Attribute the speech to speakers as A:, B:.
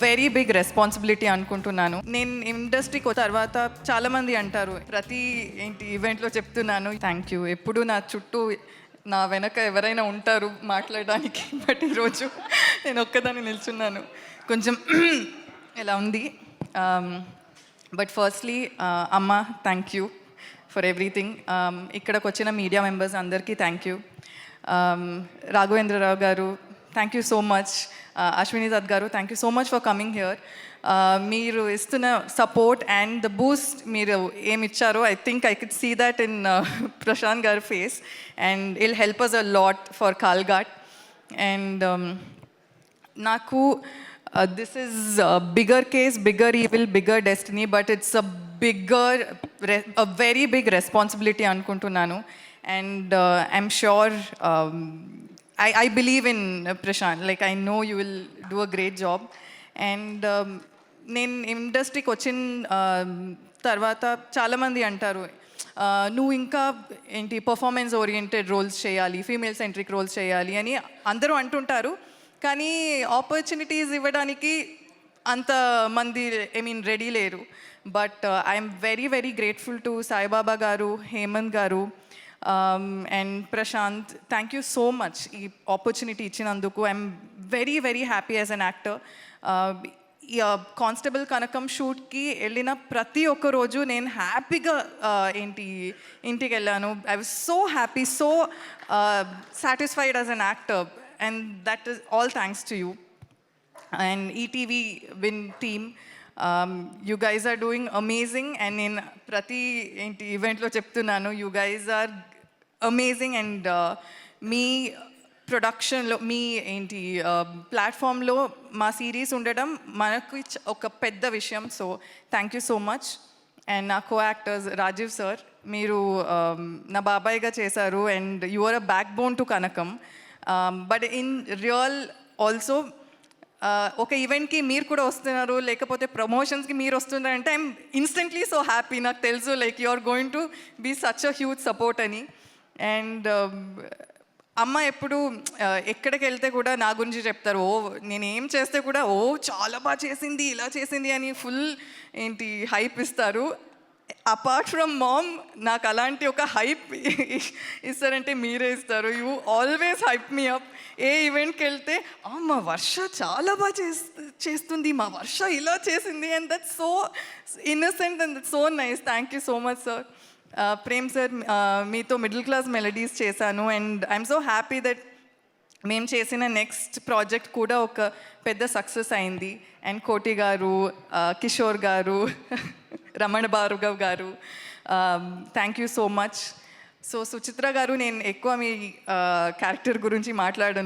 A: Very big responsibility అనుకుంటున్నాను. నేను ఇండస్ట్రీకి తర్వాత చాలామంది అంటారు, ప్రతి ఈవెంట్లో చెప్తున్నాను, థ్యాంక్ యూ, ఎప్పుడు నా చుట్టూ నా వెనక ఎవరైనా ఉంటారు మాట్లాడడానికి. బట్ ఈరోజు నేను ఒక్కదాన్ని నిల్చున్నాను, కొంచెం ఇలా ఉంది. బట్ ఫస్ట్లీ అమ్మ, థ్యాంక్ యూ ఫర్ ఎవ్రీథింగ్. ఇక్కడికి వచ్చిన మీడియా మెంబర్స్ అందరికీ థ్యాంక్ యూ. రాఘవేంద్రరావు గారు, thank you so much. Ashwini Dutt గారు, thank you so much for coming here. మీరు ఇస్తున్న సపోర్ట్ అండ్ ద బూస్ట్ మీరు ఏమి ఇచ్చారో, I think I could see that in Prashant గారి face, and it'll help us a lot for కాల్ఘాట్. And నాకు this is bigger case, bigger evil, bigger destiny, but it's a very big responsibility అనుకుంటున్నాను. And I'm sure, I believe in Prashant. Like, I know you will do a great job. And నేను ఇండస్ట్రీకి వచ్చిన తర్వాత చాలామంది అంటారు, నువ్వు ఇంకా performance oriented roles చేయాలి, ఫీమేల్ సెంట్రిక్ రోల్స్ చేయాలి అని అందరూ అంటుంటారు. కానీ ఆపర్చునిటీస్ ఇవ్వడానికి అంతమంది రెడీ లేరు. But I'm very very grateful to Saibaba గారు, హేమంత్ గారు, and Prashanth. Thank you so much ఈ ఆపర్చునిటీ ఇచ్చినందుకు. I'm very very happy as an actor. ఈ కానిస్టేబుల్ కనకం షూట్కి వెళ్ళిన ప్రతి ఒక్క రోజు నేను హ్యాపీగా ఇంటికి వెళ్ళాను. I was so happy, so satisfied as an actor, and that is all thanks to you and ETV Win team. You guys are doing amazing. And నేను ప్రతి ఈవెంట్లో చెప్తున్నాను, you guys are amazing. And మీ ప్రొడక్షన్లో, మీ ప్లాట్ఫామ్లో మా series ఉండడం మనకు ఒక పెద్ద విషయం. So thank you so much. And నా కో యాక్టర్స్ రాజీవ్ సార్, మీరు నా బాబాయ్గా చేశారు, and you are a backbone to Kanakam. But in real also ఒక ఈవెంట్కి మీరు కూడా వస్తున్నారు, లేకపోతే ప్రమోషన్స్కి మీరు వస్తున్నారంటే ఐఎమ్ ఇన్స్టెంట్లీ సో హ్యాపీ. నాకు తెలుసు, like you are going to be such a huge support అని. అండ్ అమ్మ ఎప్పుడు ఎక్కడికి వెళ్తే కూడా నా గురించి చెప్తారు, నేను ఏం చేస్తే కూడా చాలా బాగా చేసింది, ఇలా చేసింది అని ఫుల్ హైప్ ఇస్తారు. అపార్ట్ ఫ్రమ్ మామ్, నాకు అలాంటి ఒక హైప్ ఇస్తారంటే మీరే ఇస్తారు. You always hype me up. ఏ ఈవెంట్కి వెళ్తే మా వర్ష చాలా బాగా చేస్తుంది, మా వర్ష ఇలా చేసింది, and that's so innocent and that's so nice. Thank you so much sir. Prem sir, మీతో మిడిల్ క్లాస్ మెలడీస్ చేశాను, and I'm so happy that మేము చేసిన నెక్స్ట్ ప్రాజెక్ట్ కూడా ఒక పెద్ద సక్సెస్ అయింది. అండ్ కోటి గారు, కిషోర్ గారు, రమణ భార్గవ్ గారు, thank you so much. So Suchitra గారు, నేను ఎక్కువ మీ క్యారెక్టర్ గురించి మాట్లాడను.